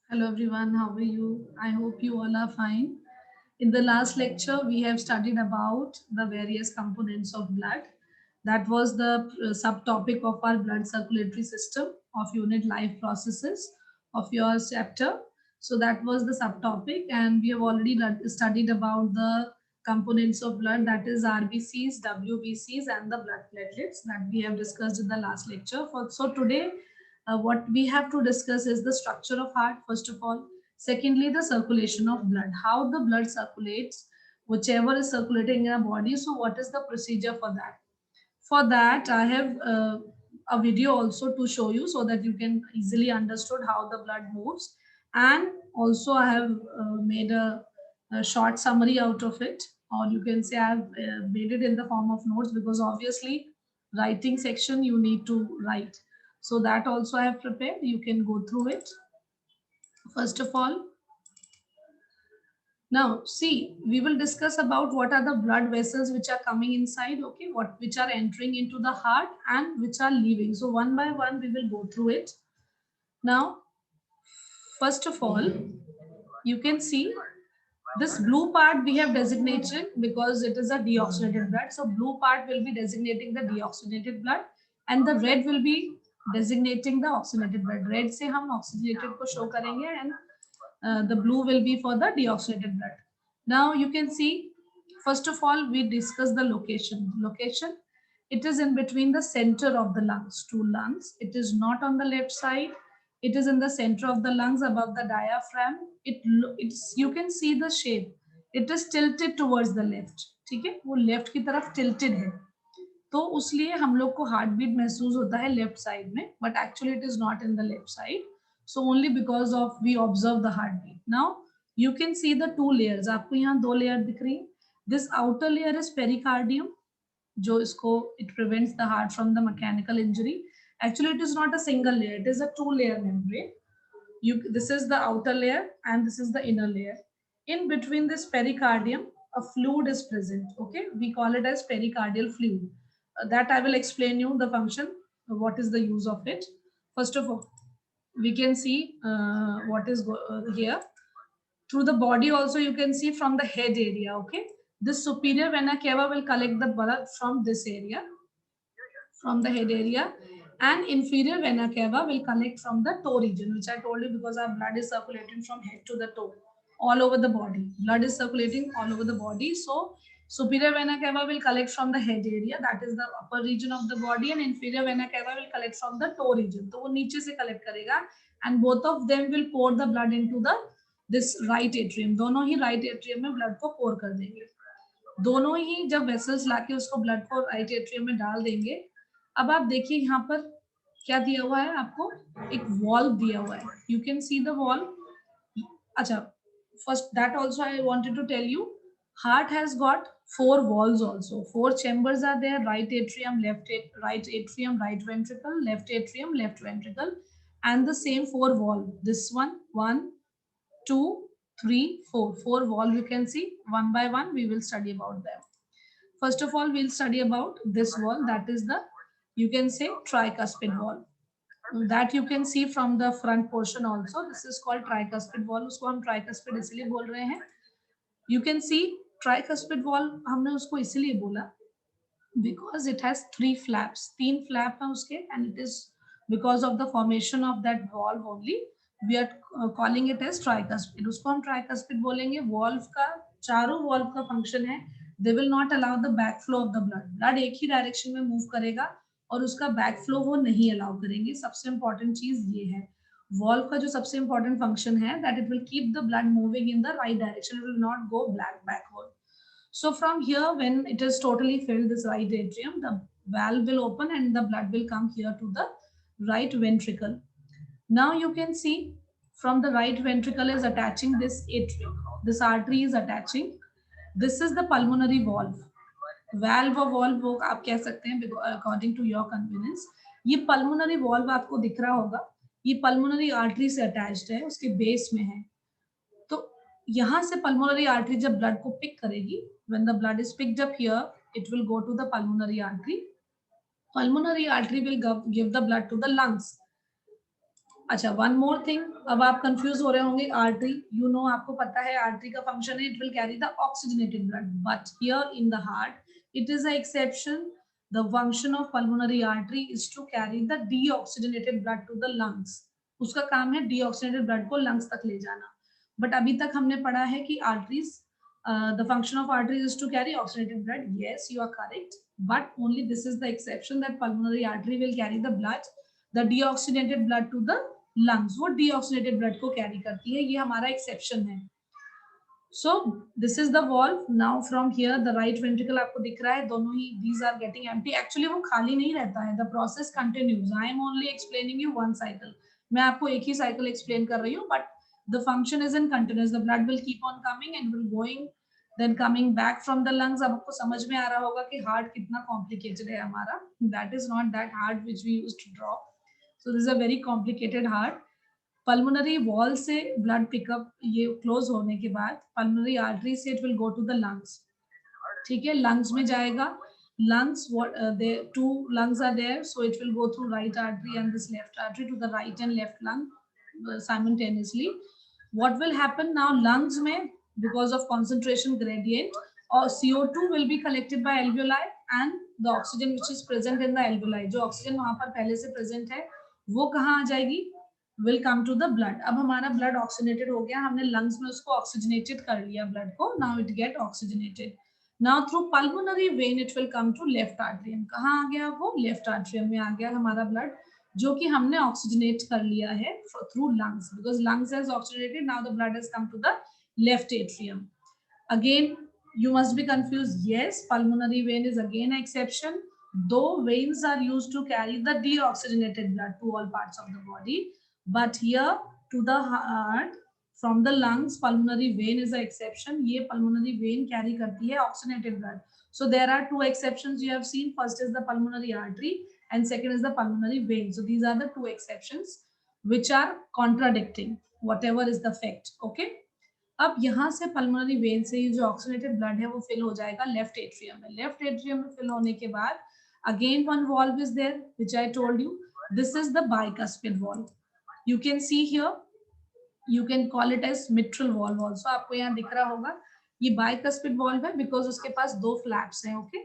Hello everyone, how are you? I hope you all are fine. In the last lecture, we have studied about the various components of blood. That was the subtopic of our blood circulatory system of unit life processes of your chapter. So that was the subtopic, and we have already studied about the components of blood, that is RBCs, WBCs, and the blood platelets that we have discussed in the last lecture. So today what we have to discuss is the structure of heart, first of all. Secondly, the circulation of blood, how the blood circulates, whichever is circulating in our body. So what is the procedure for that? For that, I have a video also to show you so that you can easily understood how the blood moves. And also I have made a short summary out of it, or you can say I have made it in the form of notes, because obviously writing section you need to write. So that also I have prepared. You can go through it. First of all, now, see, we will discuss about what are the blood vessels which are coming inside, okay, what which are entering into the heart and which are leaving. So one by one, we will go through it. Now, first of all, you can see this blue part we have designated because it is a deoxygenated blood. So blue part will be designating the deoxygenated blood, and the red will be designating the oxygenated blood. Red से हम oxygenated को show करेंगे, and the blue will be for the deoxygenated blood. Now you can see, first of all, we discuss the location. Location, it is in between the center of the lungs, two lungs. It is not on the left side. It is in the center of the lungs above the diaphragm. It's, you can see the shape. It is tilted towards the left. ठीक है, वो left की तरफ tilted है, तो उसलिए हम लोग को हार्ट बीट महसूस होता है लेफ्ट साइड में, but actually it is not in the left side. So only because of we observe the heart beat. Now you can see the two layers. आपको यहाँ दो लेयर दिख रही है. This outer layer is pericardium, जो इसको it prevents the heart from the mechanical injury. Actually it is not a single layer, it is a two layer membrane. This is the outer layer and this is the inner layer. In between this pericardium, a fluid is present, okay, we call it as pericardial fluid. That I will explain you the function, what is the use of it. First of all, we can see what is here. Through the body also you can see from the head area, okay. This superior vena cava will collect the blood from this area, from the head area, and inferior vena cava will collect from the toe region, which I told you, because our blood is circulating from head to the toe, all over the body. Blood is circulating all over the body. So superior vena cava will collect from the head area, that is the upper region of the body, and inferior vena cava will collect from the toe region. तो वो नीचे से collect करेगा, and both of them will pour the blood into the this right atrium. दोनों ही right atrium में blood को pour कर देंगे. दोनों ही जब वेसल्स लाके उसको ब्लड को राइट एट्रियम में डाल देंगे. अब आप देखिए यहाँ पर क्या दिया हुआ है आपको, एक वॉल्व दिया हुआ है. You can see the valve. अच्छा, first that also I wanted to tell you, heart has got four walls also. Four chambers are there: right atrium, right atrium, right ventricle, left atrium, left ventricle, and the same four wall. This one, two, three, four. Four wall you can see. One by one we will study about them. First of all, we'll study about this wall. That is the, you can say, tricuspid wall. That you can see from the front portion also. This is called tricuspid wall. उसको हम tricuspid इसलिए बोल रहे हैं. You can see tricuspid wall हमने उसको इसलिए बोला because it has three flaps. तीन flap हैं उसके, and it is because of the formation of that valve only we are calling it as tricuspid. उसको हम tricuspid बोलेंगे. Valve का, चारों valve का function है, they will not allow the backflow of the blood. Blood एक ही direction में move करेगा और उसका backflow वो नहीं allow करेंगे. सबसे important चीज ये है. Valve का जो सबसे important function है, that it will keep the blood moving in the right direction. It will not go backward. So from here, when it is totally filled, this right atrium, the valve will open and the blood will come here to the right ventricle. Now you can see from the right ventricle is attaching this atrium. This artery is attaching. This is the pulmonary valve. Valve or valve वो आप कह सकते हैं according to your convenience. ये pulmonary valve आपको दिख रहा होगा. ये pulmonary artery से attached है, उसके base में है. तो यहाँ से pulmonary artery जब blood को pick करेगी, when the blood is picked up here, it will go to the pulmonary artery. Pulmonary artery will give the blood to the lungs. अच्छा, वन मोर थिंग, अब आप कंफ्यूज हो रहे होंगे, artery, you know, आपको पता है आर्टरी का फंक्शन है, it will carry the oxygenated blood, but here in the heart it is a exception, the function of pulmonary artery is to carry the deoxygenated blood to the lungs, उसका काम है deoxygenated blood को lungs तक ले जाना, but अभी तक हमने पढ़ा है कि arteries, the function of arteries is to carry oxygenated blood. Yes, you are correct, but only this is the exception that pulmonary artery will carry the blood, the deoxygenated blood to the lungs. वो deoxygenated blood को carry करती है, ये हमारा exception है. So this is the valve. Now from here the right ventricle आपको दिख रहा है, दोनों ही these are getting empty. Actually वो खाली नहीं रहता है. The process continues. I am only explaining you one cycle. मैं आपको एक ही cycle explain कर रही हूँ, but the function is in continuous. The blood will keep on coming and will going, then coming back from the lungs. अब आपको समझ में आ रहा होगा कि heart कितना complicated है हमारा. That is not that hard which we used to draw. So this is a very complicated heart. Pulmonary valve से ब्लड पिकअप ये क्लोज होने के बाद पल्मोनरी आर्टरी से it will go to the lungs, ठीक है, लंग्स में जाएगा, lungs to lungs are there, so it will go through right artery and this left artery to the right and left lung simultaneously. What will happen now, lungs में because of concentration gradient or CO2 will be collected by alveoli and the oxygen which is present in the alveoli, जो oxygen वहां पर पहले से present है वो कहाँ आ जाएगी, will come to the blood. अब हमारा ब्लड ऑक्सीजनेटेड हो गया, हमने लंग्स में उसको ऑक्सीजनेटेड कर लिया ब्लड को, now it get oxygenated. Now through pulmonary vein it will come to left atrium. कहाँ आ गया वो, लेफ्ट आर्टरियम में आ गया हमारा ब्लड, जो कि हमने ऑक्सीजनेट कर लिया है through lungs, because lungs has oxygenated, now the blood has come to the left atrium. Again, you must be confused. Yes, pulmonary vein is again an exception. Though veins are used to carry the deoxygenated blood to all parts of the body, but here to the heart from the lungs, pulmonary vein is an exception. ये pulmonary vein carry करती है oxygenated blood. So there are two exceptions you have seen. First is the pulmonary artery, and second is the pulmonary vein. So these are the two exceptions which are contradicting whatever is the fact. Okay. अब यहाँ से pulmonary vein से ये जो oxygenated blood है वो fill हो जाएगा लेफ्ट एट्रियम में. लेफ्ट एट्रियम में फिल होने के बाद again one valve is there which I told you, this is the bicuspid valve. You can see here, you can call it as mitral valve also. आपको यहाँ दिख रहा होगा ये बाइकस्पिड वॉल्व है बिकॉज उसके पास दो फ्लैप्स हैं. Okay,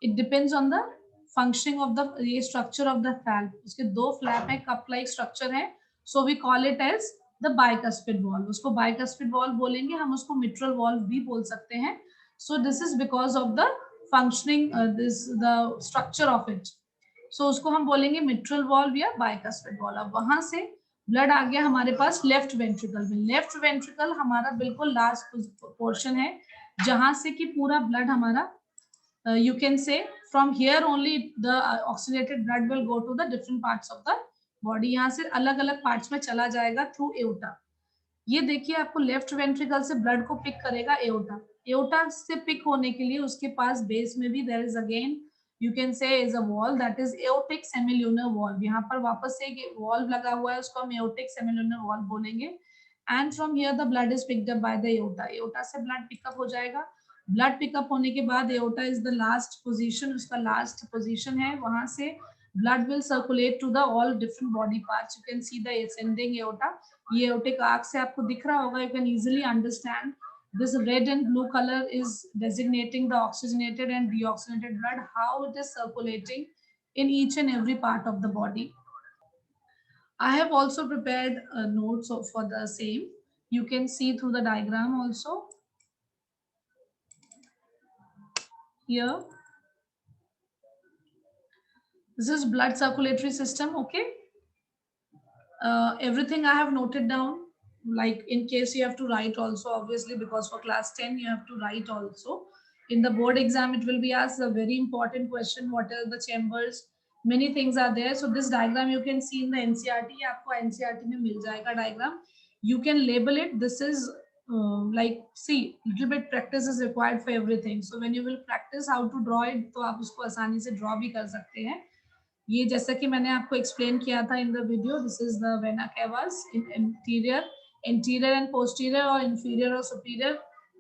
it depends on the functioning of the ये स्ट्रक्चर ऑफ द फ्लैप. उसके दो फ्लैप है, कप लाइक स्ट्रक्चर है, so we call it as the bicuspid valve. उसको बाइकस्पिड वॉल्व बोलेंगे, हम उसको मिट्रल वॉल्व भी बोल सकते हैं. So this is because of the functioning this the structure of it. So उसको हम बोलेंगे मिट्रल वॉल्व या बाइकस्पिड वॉल्व. अब वहां से ब्लड आ गया हमारे पास लेफ्ट वेंट्रिकल में. लेफ्ट वेंट्रिकल हमारा बिल्कुल लास्ट पोर्शन है जहां से कि पूरा ब्लड हमारा you can say from here only the oxygenated blood will go to the different parts of the body. यहाँ से अलग अलग पार्ट्स में चला जाएगा थ्रू एओटा. ये देखिए आपको लेफ्ट वेंट्रिकल से ब्लड को पिक करेगा एओटा. एओटा से पिक होने के लिए उसके पास बेस में भी there is again you can say is a wall, that is aortic semilunar valve. यहाँ पर वापस से एक वॉल्व लगा हुआ है, उसको हम aortic semilunar valve बोलेंगे. And from here the blood is picked up by the aorta. aorta से blood pick up हो जाएगा. ब्लड पिकअप होने के बाद aorta is the last position, उसका लास्ट पोजीशन है. वहां से blood will circulate to the all different body parts. You can see the ascending aorta. ये एओटिक आर्क से आपको दिख रहा होगा. You can easily understand this red and blue color is designating the oxygenated and deoxygenated blood, how it is circulating in each and every part of the body. I have also prepared notes for the same. You can see through the diagram also. Here this is blood circulatory system. Okay, everything I have noted down, like in case you have to write also, obviously because for class 10 you have to write also. In the board exam it will be asked a very important question, what are the chambers, many things are there. So this diagram you can see in the NCERT. आपको NCERT में मिल जाएगा diagram. You can label it. This is like see, little bit practice is required for everything. So when you will practice how to draw it, तो आप उसको आसानी से draw भी कर सकते हैं. ये जैसा कि मैंने आपको एक्सप्लेन किया था in the video, this is the vena cavas in interior, interior and posterior और इंफीरियर और superior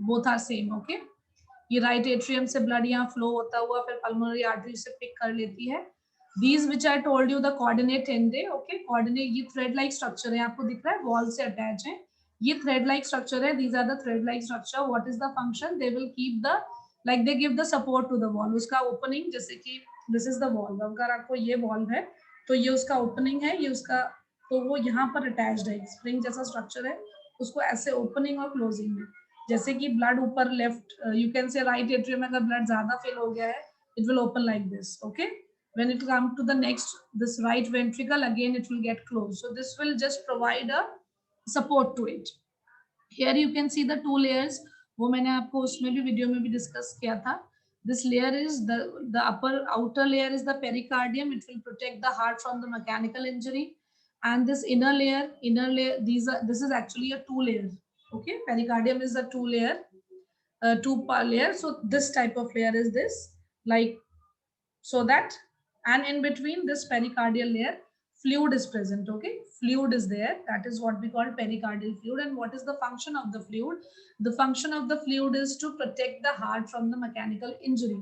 both are same. Okay, ये राइट एट्रियम से ब्लड यहाँ फ्लो होता हुआ फिर पल्मोनरी आर्टरी से पिक कर लेती है. These which I told you the coordinate tendae, okay, coordinate ये thread like structure है, आपको दिख रहा है wall से attach है, ये thread like structure है, these are the thread like structure. What is the function? They will keep the, like they give the support to the wall. उसका opening जैसे कि this is the wall, अगर आपको ये wall है तो ये उसका opening है, ये उसका, तो वो यहाँ पर attached है, spring जैसा structure है, उसको ऐसे opening और closing में, जैसे कि blood ऊपर left, you can say right atrium में अगर blood ज़्यादा fill हो गया है, it will open like this, okay. When it comes to the next, this right ventricle, again it will get closed. So this will just provide a support to it. Here you can see the two layers, वो मैंने आपको उसमें भी video में भी discuss किया था. This layer is the upper outer layer is the pericardium. It will protect the heart from the mechanical injury. And this inner layer, this is actually a two layer. Okay, pericardium is a two layer, layer. So this type of layer is this, like, so that, and in between this pericardial layer fluid is present, okay, fluid is there, that is what we call pericardial fluid. And what is the function of the fluid? The function of the fluid is to protect the heart from the mechanical injury.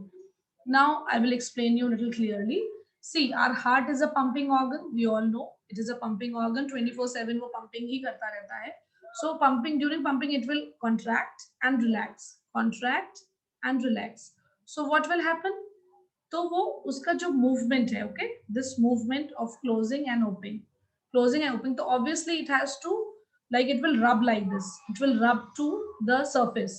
Now I will explain you a little clearly. See, our heart is a pumping organ, we all know it is a pumping organ, 24/7 वो pumping ही करता रहता है. So pumping, during pumping it will contract and relax, contract and relax. So what will happen? तो वो उसका जो movement है, okay, this movement of closing and opening, closing and opening, तो obviously it has to, like it will rub like this, it will rub to the surface.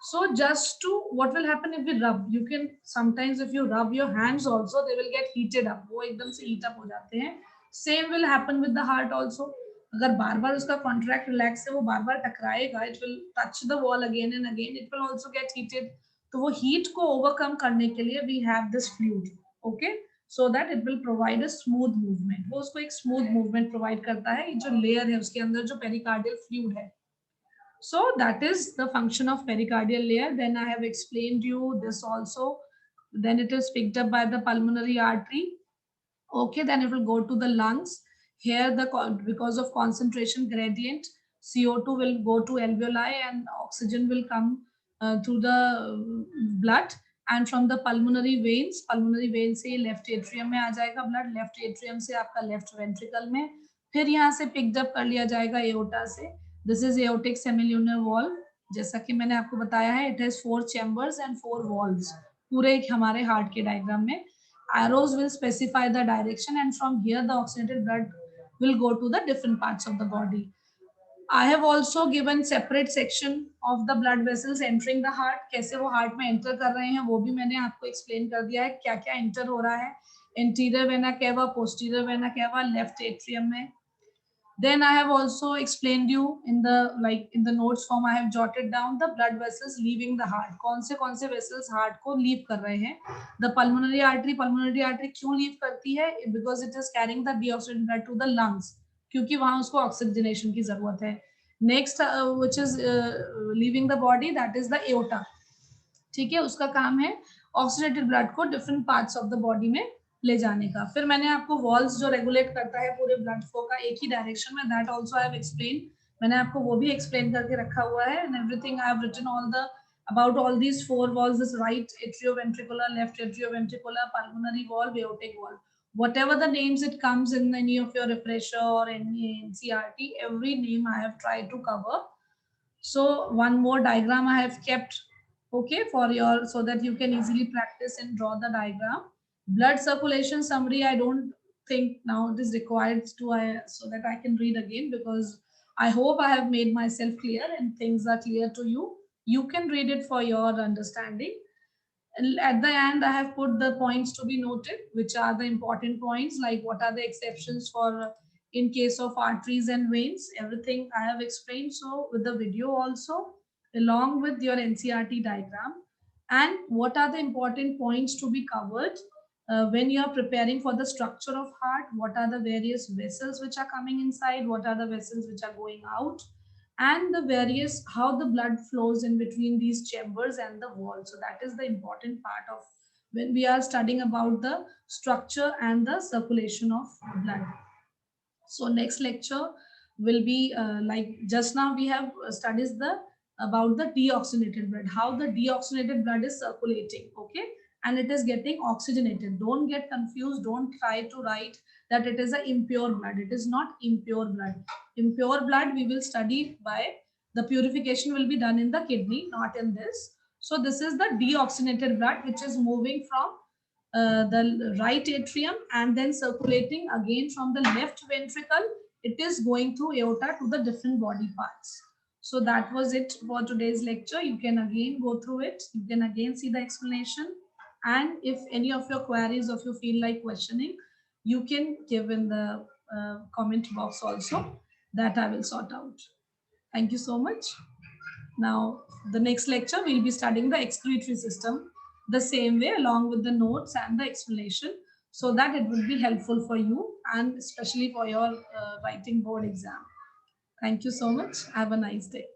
So just to, what will happen if we rub, you can sometimes if you rub your hands also, they will get heated up, वो एकदम से heat up हो जाते हैं. Same will happen with the heart also. अगर बार बार उसका contract relax से वो बार बार टकराएगा, it will touch the wall again and again, it will also get heated. तो वो हीट को ओवरकम करने के लिए we have this fluid, okay, so that it will provide a smooth movement. वो उसको एक स्मूथ मूवमेंट प्रोवाइड करता है, जो लेयर है उसके अंदर जो पेरिकार्डियल फ्लूइड है. So that is the function of pericardial layer. Then I have explained you this also. Then it is picked up by the pulmonary artery. Okay, then it will go to the lungs. Here the, because of concentration gradient, CO2 will go to alveoli and oxygen will come through the blood, and from the pulmonary veins से left atrium में आ जाएगा blood, left atrium से आपका left ventricle में, फिर यहाँ से picked up कर लिया जाएगा aorta से. This is aortic semilunar valve. जैसा कि मैंने आपको बताया है, it has 4 chambers and 4 valves पूरे एक हमारे हार्ट के डायग्राम में. Arrows will specify the direction, and from here the oxygenated blood will go to the different parts of the body. I have also given separate section of the blood vessels entering the heart. कैसे वो heart में enter कर रहे हैं वो भी मैंने आपको एक्सप्लेन कर दिया है, क्या क्या एंटर हो रहा है. Anterior vena cava, posterior vena cava, left atrium में. Then I have also explained you in the, like in the notes form, I have jotted down the blood vessels leaving the heart. कौन से vessels heart को leave कर रहे हैं. The pulmonary artery क्यों leave करती है? Because it is carrying the deoxygenated blood to the lungs, क्योंकि वहां उसको oxygenation की जरूरत है. Next which is leaving the body, that is the aorta. ठीक है, उसका काम है ऑक्सीडेटेड ब्लड को different parts of the body में ले जाने का. फिर मैंने आपको वॉल्स जो रेगुलेट करता है पूरे ब्लड फ्लो का एक ही डायरेक्शन में, that also I have explain, मैंने आपको वो भी एक्सप्लेन करके रखा हुआ है. And everything I have written all the about all these 4 valves, this right atrioventricular, left atrioventricular, pulmonary valve, aortic valve, whatever the names it comes in any of your refresher or any NCRT, every name I have tried to cover. So one more diagram I have kept, okay, for your, so that you can easily practice and draw the diagram. Blood circulation summary, I don't think now it is required to so that I can read again, because I hope I have made myself clear and things are clear to you. You can read it for your understanding. And at the end I have put the points to be noted, which are the important points, like what are the exceptions for in case of arteries and veins. Everything I have explained, so with the video also, along with your NCRT diagram. And what are the important points to be covered when you are preparing for the structure of heart? What are the various vessels which are coming inside? What are the vessels which are going out? And the various, how the blood flows in between these chambers and the wall. So that is the important part of when we are studying about the structure and the circulation of blood. So next lecture will be like just now we have studied the about the deoxygenated blood, how the deoxygenated blood is circulating. Okay, and it is getting oxygenated. Don't get confused. Don't try to write that it is a impure blood. It is not impure blood. Impure blood we will study by the purification will be done in the kidney, not in this. So this is the deoxygenated blood which is moving from the right atrium and then circulating again from the left ventricle. It is going through aorta to the different body parts. So that was it for today's lecture. You can again go through it. You can again see the explanation. And if any of your queries, or if you feel like questioning, you can give in the comment box also, that I will sort out. Thank you so much. Now, the next lecture, we'll be studying the excretory system the same way along with the notes and the explanation, so that it will be helpful for you and especially for your writing board exam. Thank you so much. Have a nice day.